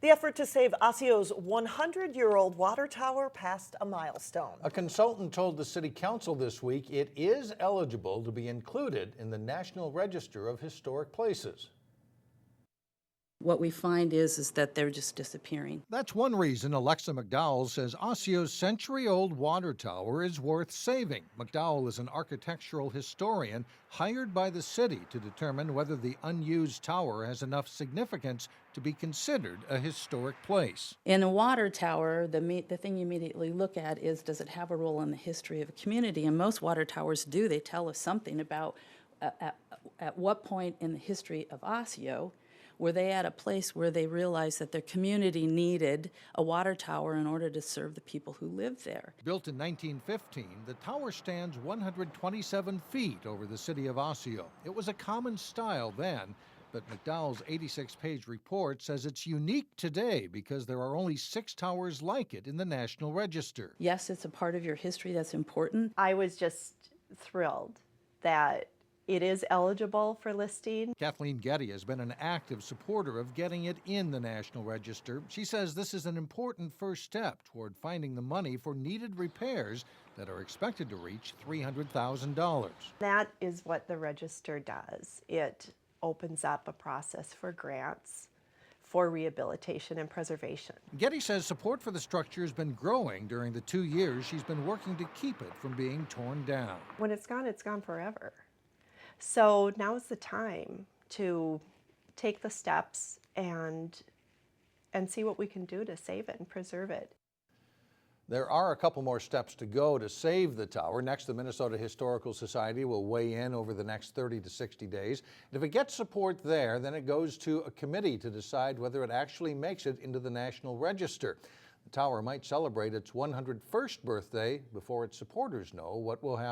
The effort to save Osseo's 100-year-old water tower passed a milestone. A consultant told the City Council this week it is eligible to be included in the National Register of Historic Places. What we find is that they're just disappearing. That's one reason Alexa McDowell says Osseo's century-old water tower is worth saving. McDowell is an architectural historian hired by the city to determine whether the unused tower has enough significance to be considered a historic place. In a water tower, the thing you immediately look at is, does it have a role in the history of a community? And most water towers do. They tell us something about at what point in the history of Osseo were they at a place where they realized that their community needed a water tower in order to serve the people who lived there. Built in 1915, the tower stands 127 feet over the city of Osseo. It was a common style then, but McDowell's 86-page report says it's unique today because there are only 6 towers like it in the National Register. Yes, it's a part of your history that's important. I was just thrilled that it is eligible for listing. Kathleen Getty has been an active supporter of getting it in the National Register. She says this is an important first step toward finding the money for needed repairs that are expected to reach $300,000. That is what the register does. It opens up a process for grants for rehabilitation and preservation. Getty says support for the structure has been growing during the 2 years she's been working to keep it from being torn down. When it's gone forever. So now is the time to take the steps and see what we can do to save it and preserve it. There are a couple more steps to go to save the tower. Next, the Minnesota Historical Society will weigh in over the next 30 to 60 days. And if it gets support there, then it goes to a committee to decide whether it actually makes it into the National Register. The tower might celebrate its 101st birthday before its supporters know what will happen.